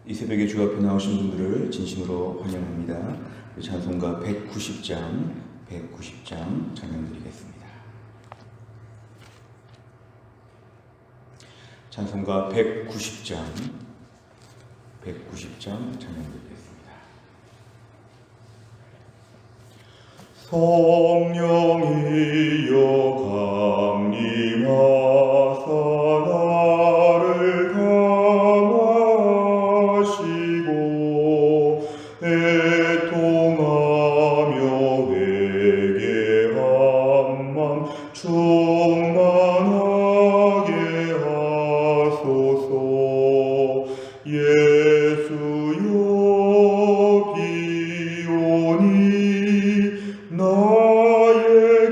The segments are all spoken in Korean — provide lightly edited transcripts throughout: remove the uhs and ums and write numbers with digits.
이 새벽에 주 앞에 나오신 분들을 진심으로 환영합니다. 찬송가 190장 찬양드리겠습니다. 찬송가 190장 찬양드리겠습니다. 성령이여 강림하사 나를 감하시고 애통하며 회개한 맘 충만하게 하소서. 예수여 비오니 나의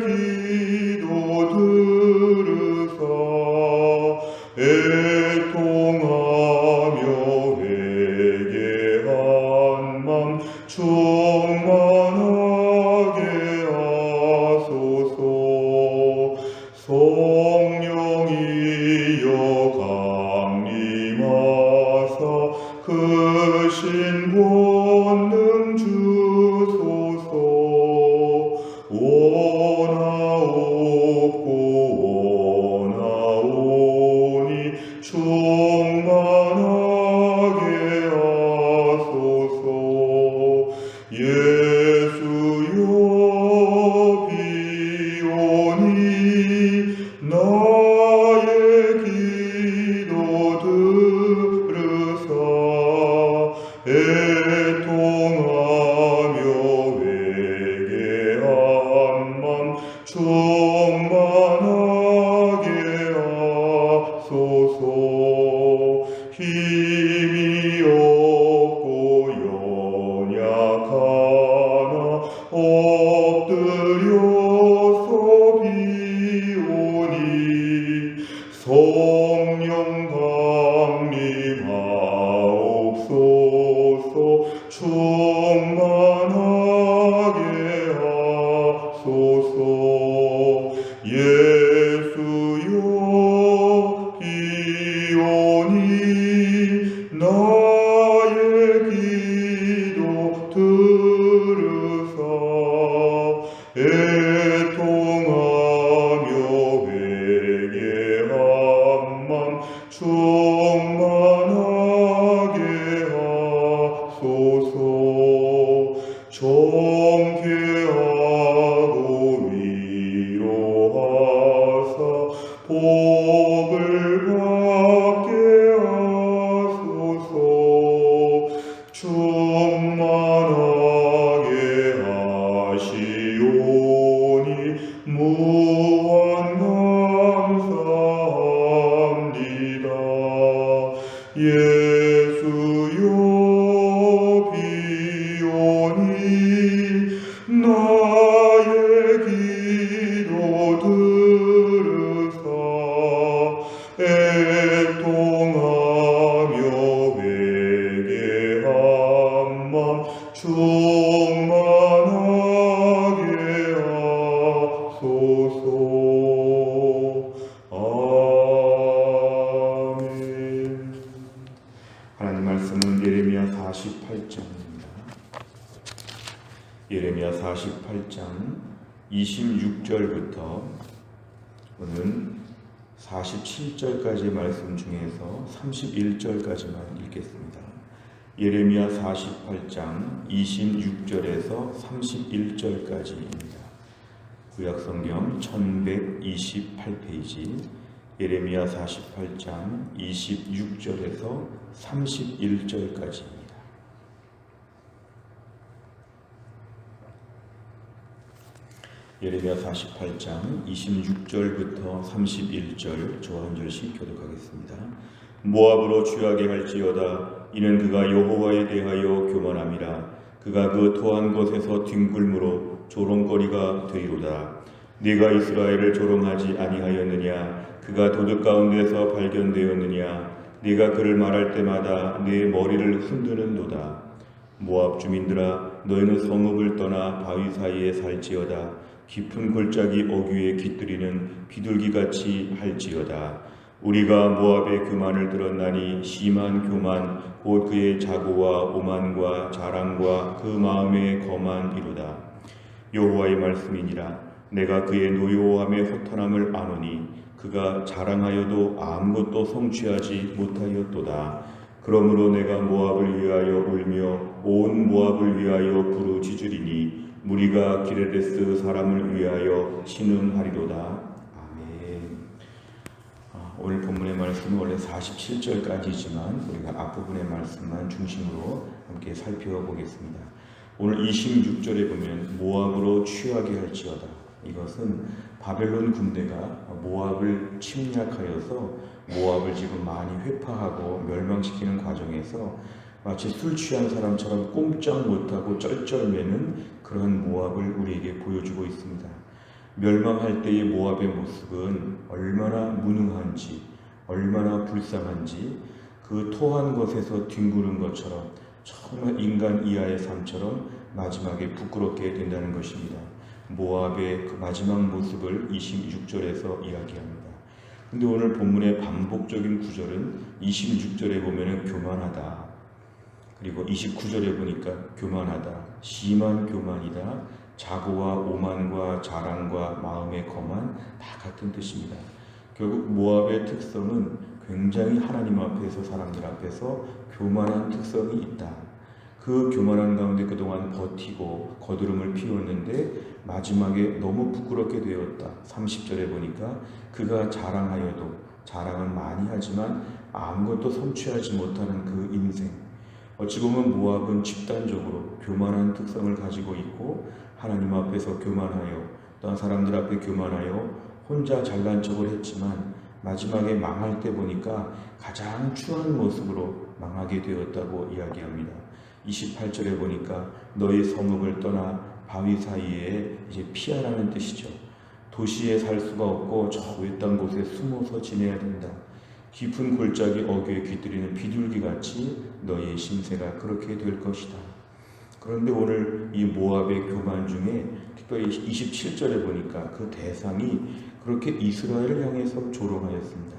기도 들으사 애통하며 회개한 맘 충만하게 하소서. 성령이여 강림하사 크신 권능 주소서. 원하옵니 충만하게 하소서. 예수여 비오니 나의 기도 들으사 애통하며 회개한 맘 충만하게 하소서. 힘이 없고 연약하나 엎드려서 비오니 성령 강림하옵소서. 충만하게 하소서. 예수여 비오니 나의 기도 들으사 애통하며 회개한 맘 충만하게 하소서. 정죄하고 위로하사 복을 받게 하소서. 충만하게 하시오니 무한 감사합니다. 예수여 비오니 나의 기도 들으사 애통하며 회개한 맘 충만하게 하소서. 아멘. 하나님 말씀은 예레미야 48장입니다. 예레미야 48장 26절부터 오늘 47절까지의 말씀 중에서 31절까지만 읽겠습니다. 예레미야 48장 26절에서 31절까지입니다. 구약성경 1128페이지 예레미야 48장 26절에서 31절까지입니다. 예레미야 48장 26절부터 31절 저와 한 절씩 교독하겠습니다. 모압으로 취하게 할지어다. 이는 그가 여호와에 대하여 교만함이라. 그가 그 토한 곳에서 뒹굴므로 조롱거리가 되리로다. 네가 이스라엘을 조롱하지 아니하였느냐? 그가 도둑 가운데서 발견되었느냐? 네가 그를 말할 때마다 네 머리를 흔드는도다. 모압 주민들아, 너희는 성읍을 떠나 바위 사이에 살지어다. 깊은 골짜기 어귀에 깃들이는 비둘기같이 할지어다. 우리가 모압의 교만을 들었나니 심한 교만 곧 그의 자고와 오만과 자랑과 그 마음의 거만이로다. 여호와의 말씀이니라. 내가 그의 노여움의 허탄함을 아노니 그가 자랑하여도 아무것도 성취하지 못하였도다. 그러므로 내가 모압을 위하여 울며 온 모압을 위하여 부르짖으리니 무리가 기레데스 사람을 위하여 신음하리로다. 아멘. 오늘 본문의 말씀은 원래 47절까지지만 우리가 앞부분의 말씀만 중심으로 함께 살펴보겠습니다. 오늘 26절에 보면 모압으로 취하게 할지어다. 이것은 바벨론 군대가 모압을 침략하여서 모압을 지금 많이 회파하고 멸망시키는 과정에서 마치 술 취한 사람처럼 꼼짝 못하고 쩔쩔매는 그러한 모압을 우리에게 보여주고 있습니다. 멸망할 때의 모압의 모습은 얼마나 무능한지, 얼마나 불쌍한지, 그 토한 것에서 뒹구는 것처럼 정말 인간 이하의 삶처럼 마지막에 부끄럽게 된다는 것입니다. 모압의 그 마지막 모습을 26절에서 이야기합니다. 근데 오늘 본문의 반복적인 구절은 26절에 보면은 교만하다. 그리고 29절에 보니까 교만하다. 심한 교만이다. 자고와 오만과 자랑과 마음의 거만 다 같은 뜻입니다. 결국 모압의 특성은 굉장히 하나님 앞에서 사람들 앞에서 교만한 특성이 있다. 그 교만한 가운데 그동안 버티고 거드름을 피웠는데 마지막에 너무 부끄럽게 되었다. 30절에 보니까 그가 자랑하여도 자랑은 많이 하지만 아무것도 성취하지 못하는 그 인생. 어찌 보면 모압은 집단적으로 교만한 특성을 가지고 있고 하나님 앞에서 교만하여 또 사람들 앞에 교만하여 혼자 잘난 척을 했지만 마지막에 망할 때 보니까 가장 추한 모습으로 망하게 되었다고 이야기합니다. 28절에 보니까 너의 성읍을 떠나 바위 사이에 이제 피하라는 뜻이죠. 도시에 살 수가 없고 저 외딴 곳에 숨어서 지내야 된다. 깊은 골짜기 어귀에 깃들이는 비둘기같이 너의 신세가 그렇게 될 것이다. 그런데 오늘 이 모압의 교만 중에 특별히 27절에 보니까 그 대상이 그렇게 이스라엘을 향해서 조롱하였습니다.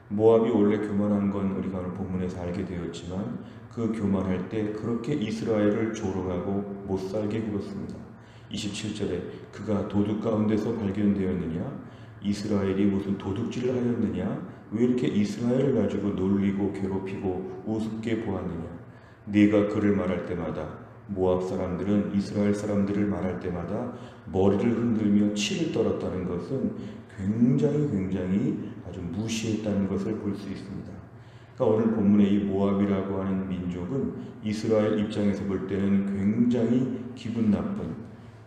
모압이 원래 교만한 건 우리가 오늘 본문에서 알게 되었지만 그 교만할 때 그렇게 이스라엘을 조롱하고 못살게 굴었습니다. 27절에 그가 도둑 가운데서 발견되었느냐? 이스라엘이 무슨 도둑질을 하였느냐? 왜 이렇게 이스라엘을 가지고 놀리고 괴롭히고 우습게 보았느냐? 네가 그를 말할 때마다 모압 사람들은 이스라엘 사람들을 말할 때마다 머리를 흔들며 치를 떨었다는 것은 굉장히 아주 무시했다는 것을 볼 수 있습니다. 그러니까 오늘 본문의 이 모압이라고 하는 민족은 이스라엘 입장에서 볼 때는 굉장히 기분 나쁜,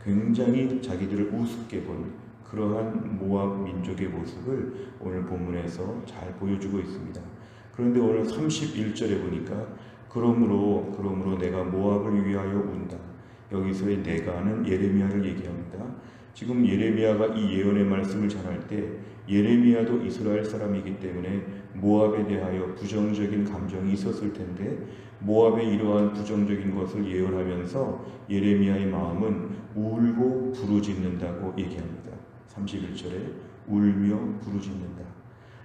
굉장히 자기들을 우습게 본 그러한 모압 민족의 모습을 오늘 본문에서 잘 보여주고 있습니다. 그런데 오늘 31절에 보니까 그러므로 내가 모압을 위하여 운다. 여기서의 내가는 예레미야를 얘기합니다. 지금 예레미야가 이 예언의 말씀을 전할 때 예레미야도 이스라엘 사람이기 때문에 모압에 대하여 부정적인 감정이 있었을 텐데 모압의 이러한 부정적인 것을 예언하면서 예레미야의 마음은 울고 부르짖는다고 얘기합니다. 31절에 울며 부르짖는다.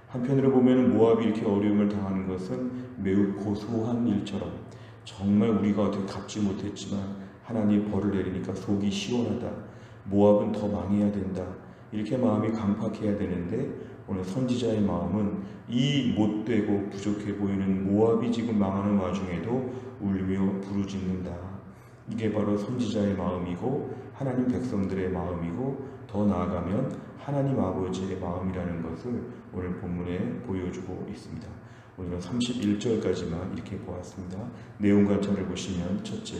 한편으로 보면 모압이 이렇게 어려움을 당하는 것은 매우 고소한 일처럼 정말 우리가 어떻게 갚지 못했지만 하나님 벌을 내리니까 속이 시원하다. 모압은 더 망해야 된다. 이렇게 마음이 강팍해야 되는데 오늘 선지자의 마음은 이 못되고 부족해 보이는 모압이 지금 망하는 와중에도 울며 부르짖는다. 이게 바로 선지자의 마음이고 하나님 백성들의 마음이고 더 나아가면 하나님 아버지의 마음이라는 것을 오늘 본문에 보여주고 있습니다. 오늘은 31절까지만 이렇게 보았습니다. 내용 관찰을 보시면 첫째,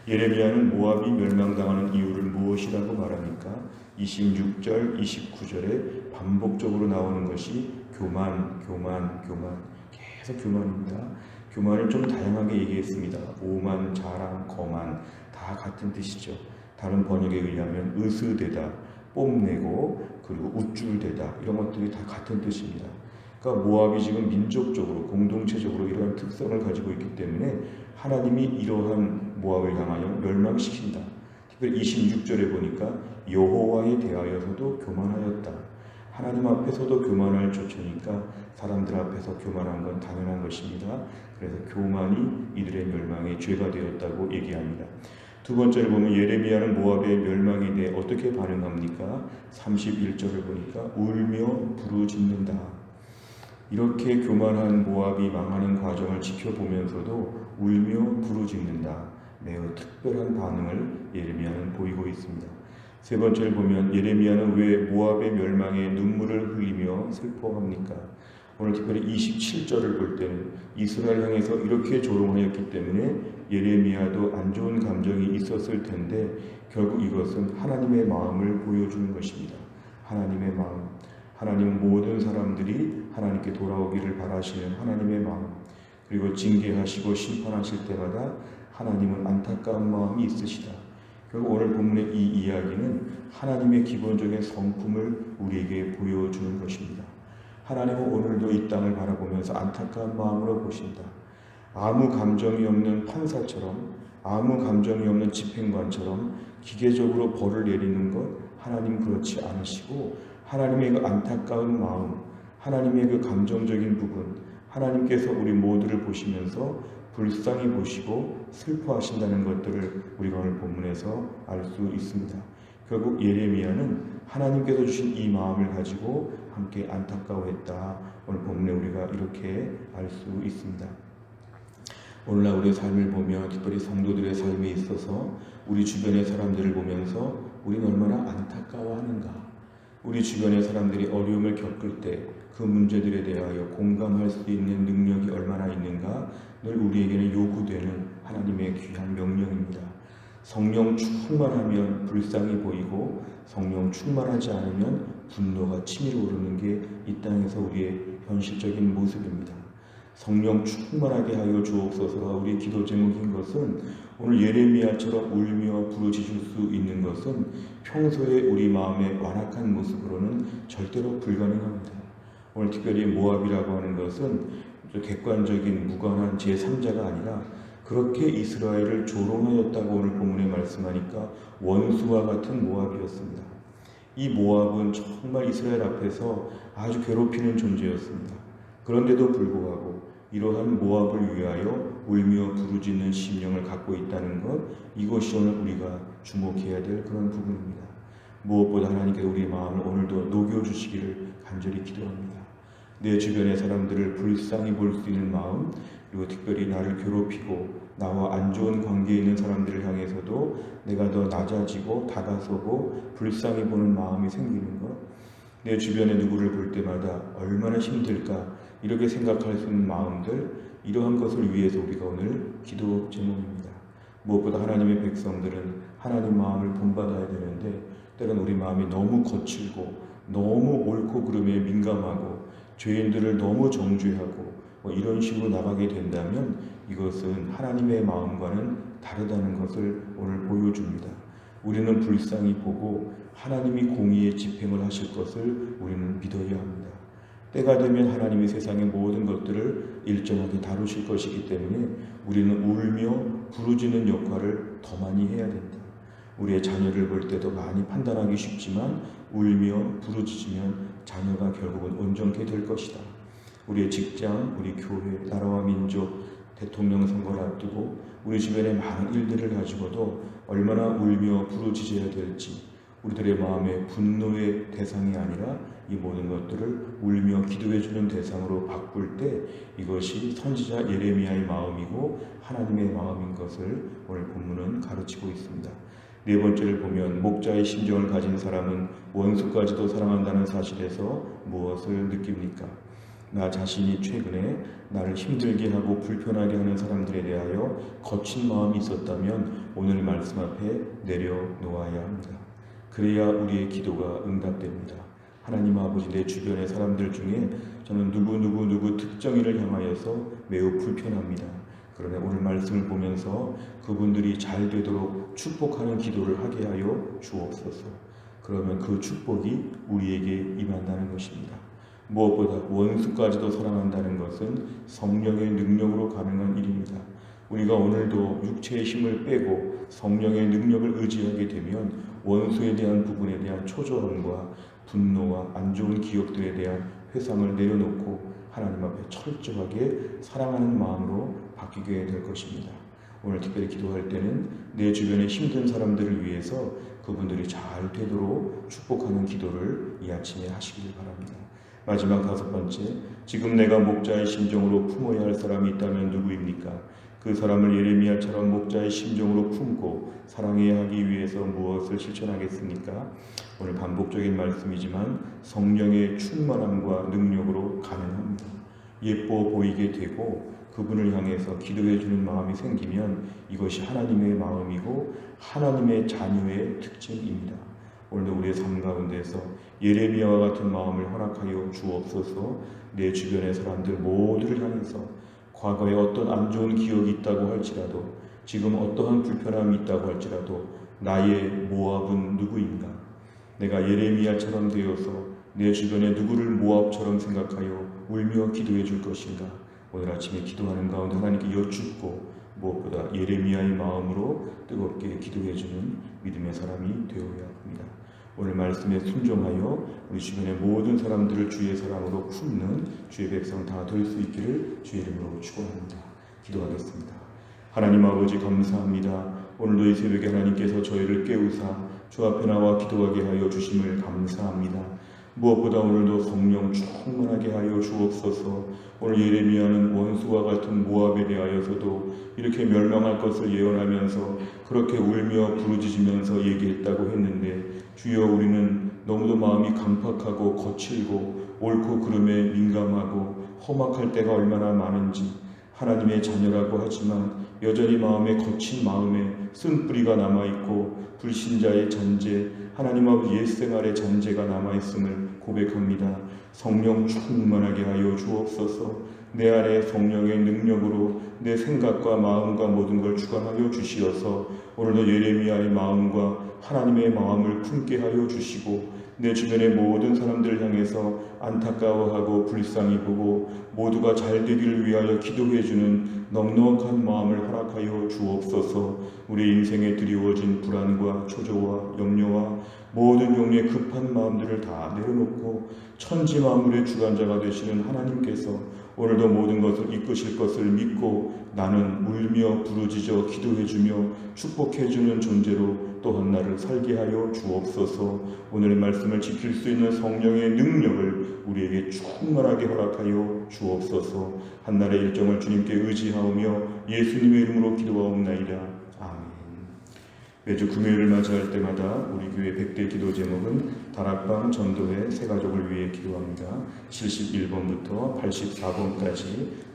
예레미야는 모압이 멸망당하는 이유를 무엇이라고 말합니까? 26절, 29절에 반복적으로 나오는 것이 교만, 계속 교만입니다. 교만을 좀 다양하게 얘기했습니다. 오만, 자랑, 거만 다 같은 뜻이죠. 다른 번역에 의하면 으스대다, 뽐내고 그리고 우쭐대다 이런 것들이 다 같은 뜻입니다. 그러니까 모압이 지금 민족적으로 공동체적으로 이러한 특성을 가지고 있기 때문에 하나님이 이러한 모압을 향하여 멸망시킨다. 특별히 26절에 보니까 여호와에 대하여서도 교만하였다. 하나님 앞에서도 교만할 조처니까 사람들 앞에서 교만한 건 당연한 것입니다. 그래서 교만이 이들의 멸망의 죄가 되었다고 얘기합니다. 두 번째를 보면 예레미야는 모압의 멸망에 대해 어떻게 반응합니까? 31절을 보니까 울며 부르짖는다. 이렇게 교만한 모압이 망하는 과정을 지켜보면서도 울며 부르짖는다. 매우 특별한 반응을 예레미야는 보이고 있습니다. 세 번째를 보면 예레미야는 왜 모압의 멸망에 눈물을 흘리며 슬퍼합니까? 오늘 특별히 27절을 볼 때는 이스라엘 향해서 이렇게 조롱하였기 때문에 예레미야도 안 좋은 감정이 있었을 텐데 결국 이것은 하나님의 마음을 보여주는 것입니다. 하나님의 마음. 하나님은 모든 사람들이 하나님께 돌아오기를 바라시는 하나님의 마음. 그리고 징계하시고 심판하실 때마다 하나님은 안타까운 마음이 있으시다. 결국 오늘 본문의 이 이야기는 하나님의 기본적인 성품을 우리에게 보여주는 것입니다. 하나님은 오늘도 이 땅을 바라보면서 안타까운 마음으로 보신다. 아무 감정이 없는 판사처럼, 아무 감정이 없는 집행관처럼 기계적으로 벌을 내리는 것 하나님 그렇지 않으시고 하나님의 그 안타까운 마음, 하나님의 그 감정적인 부분, 하나님께서 우리 모두를 보시면서 불쌍히 보시고 슬퍼하신다는 것들을 우리가 오늘 본문에서 알 수 있습니다. 결국 예레미야는 하나님께서 주신 이 마음을 가지고 함께 안타까워했다. 오늘 본문에 우리가 이렇게 알 수 있습니다. 오늘날 우리의 삶을 보면 특별히 성도들의 삶에 있어서 우리 주변의 사람들을 보면서 우리는 얼마나 안타까워하는가. 우리 주변의 사람들이 어려움을 겪을 때 그 문제들에 대하여 공감할 수 있는 능력이 얼마나 있는가 늘 우리에게는 요구되는 하나님의 귀한 명령입니다. 성령 충만하면 불쌍히 보이고 성령 충만하지 않으면 분노가 치밀어 오르는 게 이 땅에서 우리의 현실적인 모습입니다. 성령 충만하게 하여 주옵소서가 우리의 기도 제목인 것은 오늘 예레미야처럼 울며 부르짖을 수 있는 것은 평소에 우리 마음의 완악한 모습으로는 절대로 불가능합니다. 오늘 특별히 모압이라고 하는 것은 객관적인 무관한 제3자가 아니라 그렇게 이스라엘을 조롱하였다고 오늘 본문에 말씀하니까 원수와 같은 모압이었습니다. 이 모압은 정말 이스라엘 앞에서 아주 괴롭히는 존재였습니다. 그런데도 불구하고 이러한 모압을 위하여 울며 부르짖는 심령을 갖고 있다는 것, 이것이 오늘 우리가 주목해야 될 그런 부분입니다. 무엇보다 하나님께서 우리의 마음을 오늘도 녹여주시기를 간절히 기도합니다. 내 주변의 사람들을 불쌍히 볼 수 있는 마음, 그리고 특별히 나를 괴롭히고 나와 안 좋은 관계에 있는 사람들을 향해서도 내가 더 낮아지고 다가서고 불쌍히 보는 마음이 생기는 것, 내 주변의 누구를 볼 때마다 얼마나 힘들까 이렇게 생각할 수 있는 마음들, 이러한 것을 위해서 우리가 오늘 기도 제목입니다. 무엇보다 하나님의 백성들은 하나님 마음을 본받아야 되는데 때론 우리 마음이 너무 거칠고 너무 옳고 그름에 민감하고 죄인들을 너무 정죄하고 이런 식으로 나가게 된다면 이것은 하나님의 마음과는 다르다는 것을 오늘 보여줍니다. 우리는 불쌍히 보고 하나님이 공의의 집행을 하실 것을 우리는 믿어야 합니다. 때가 되면 하나님이 세상의 모든 것들을 일정하게 다루실 것이기 때문에 우리는 울며 부르짖는 역할을 더 많이 해야 된다. 우리의 자녀를 볼 때도 많이 판단하기 쉽지만 울며 부르짖으면 자녀가 결국은 온전케 될 것이다. 우리의 직장, 우리 교회, 나라와 민족, 대통령 선거를 앞두고 우리 주변의 많은 일들을 가지고도 얼마나 울며 부르짖어야 될지, 우리들의 마음의 분노의 대상이 아니라 이 모든 것들을 울며 기도해주는 대상으로 바꿀 때 이것이 선지자 예레미야의 마음이고 하나님의 마음인 것을 오늘 본문은 가르치고 있습니다. 네 번째를 보면 목자의 심정을 가진 사람은 원수까지도 사랑한다는 사실에서 무엇을 느낍니까? 나 자신이 최근에 나를 힘들게 하고 불편하게 하는 사람들에 대하여 거친 마음이 있었다면 오늘 말씀 앞에 내려놓아야 합니다. 그래야 우리의 기도가 응답됩니다. 하나님 아버지, 내 주변의 사람들 중에 저는 누구 특정인을 향하여서 매우 불편합니다. 그러나 오늘 말씀을 보면서 그분들이 잘 되도록 축복하는 기도를 하게 하여 주옵소서. 그러면 그 축복이 우리에게 임한다는 것입니다. 무엇보다 원수까지도 사랑한다는 것은 성령의 능력으로 가능한 일입니다. 우리가 오늘도 육체의 힘을 빼고 성령의 능력을 의지하게 되면 원수에 대한 부분에 대한 초조함과 분노와 안 좋은 기억들에 대한 회상을 내려놓고 하나님 앞에 철저하게 사랑하는 마음으로 바뀌게 될 것입니다. 오늘 특별히 기도할 때는 내 주변에 힘든 사람들을 위해서 그분들이 잘 되도록 축복하는 기도를 이 아침에 하시길 바랍니다. 마지막 5번째, 지금 내가 목자의 심정으로 품어야 할 사람이 있다면 누구입니까? 그 사람을 예레미야처럼 목자의 심정으로 품고 사랑해야 하기 위해서 무엇을 실천하겠습니까? 오늘 반복적인 말씀이지만 성령의 충만함과 능력으로 가능합니다. 예뻐 보이게 되고 그분을 향해서 기도해 주는 마음이 생기면 이것이 하나님의 마음이고 하나님의 자녀의 특징입니다. 오늘도 우리의 삶 가운데서 예레미야와 같은 마음을 허락하여 주옵소서. 내 주변의 사람들 모두를 향해서 과거에 어떤 안 좋은 기억이 있다고 할지라도 지금 어떠한 불편함이 있다고 할지라도 나의 모압은 누구인가? 내가 예레미야처럼 되어서 내 주변에 누구를 모압처럼 생각하여 울며 기도해 줄 것인가? 오늘 아침에 기도하는 가운데 하나님께 여쭙고 무엇보다 예레미야의 마음으로 뜨겁게 기도해 주는 믿음의 사람이 되어야 합니다. 오늘 말씀에 순종하여 우리 주변의 모든 사람들을 주의 사랑으로 품는 주의 백성 다 될 수 있기를 주의 이름으로 축원합니다. 기도하겠습니다. 하나님 아버지 감사합니다. 오늘도 이 새벽에 하나님께서 저희를 깨우사 주 앞에 나와 기도하게 하여 주심을 감사합니다. 무엇보다 오늘도 성령 충만하게 하여 주옵소서. 오늘 예레미야는 원수와 같은 모압에 대하여서도 이렇게 멸망할 것을 예언하면서 그렇게 울며 부르짖으면서 얘기했다고 했는데 주여 우리는 너무도 마음이 강팍하고 거칠고 옳고 그름에 민감하고 험악할 때가 얼마나 많은지 하나님의 자녀라고 하지만 여전히 마음에 거친 마음에 쓴뿌리가 남아있고 불신자의 잔재 하나님 아버지 옛생활의 잔재가 남아있음을 고백합니다. 성령 충만하게 하여 주옵소서. 내 안에 성령의 능력으로 내 생각과 마음과 모든 걸 주관하여 주시어서 오늘도 예레미야의 마음과 하나님의 마음을 품게 하여 주시고 내 주변의 모든 사람들을 향해서 안타까워하고 불쌍히 보고 모두가 잘 되기를 위하여 기도해주는 넉넉한 마음을 허락하여 주옵소서. 우리 인생에 드리워진 불안과 초조와 염려와 모든 종류의 급한 마음들을 다 내려놓고 천지 만물의 주관자가 되시는 하나님께서 오늘도 모든 것을 이끄실 것을 믿고 나는 울며 부르짖어 기도해주며 축복해주는 존재로 또한 나를 살게 하여 주옵소서. 오늘의 말씀을 지킬 수 있는 성령의 능력을 우리에게 충만하게 허락하여 주옵소서. 한날의 일정을 주님께 의지하오며 예수님의 이름으로 기도하옵나이다. 아멘. 매주 금요일을 맞이할 때마다 우리 교회 100대 기도 제목은 다락방 전도회 새 가족을 위해 기도합니다. 71번부터 84번까지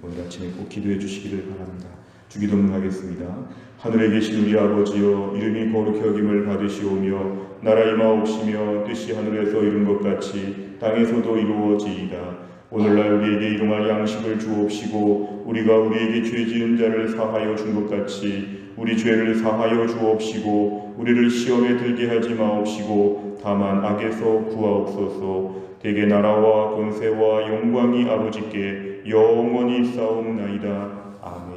오늘 아침에 꼭 기도해 주시기를 바랍니다. 주기도문 하겠습니다. 하늘에 계신 우리 아버지여, 이름이 거룩히 여김을 받으시오며 나라 임하옵시며 뜻이 하늘에서 이룬 것 같이 땅에서도 이루어지이다. 오늘날 우리에게 일용할 양식을 주옵시고 우리가 우리에게 죄 지은 자를 사하여 준 것 같이 우리 죄를 사하여 주옵시고 우리를 시험에 들게 하지 마옵시고 다만 악에서 구하옵소서. 대개 나라와 권세와 영광이 아버지께 영원히 있사옵나이다. 아멘.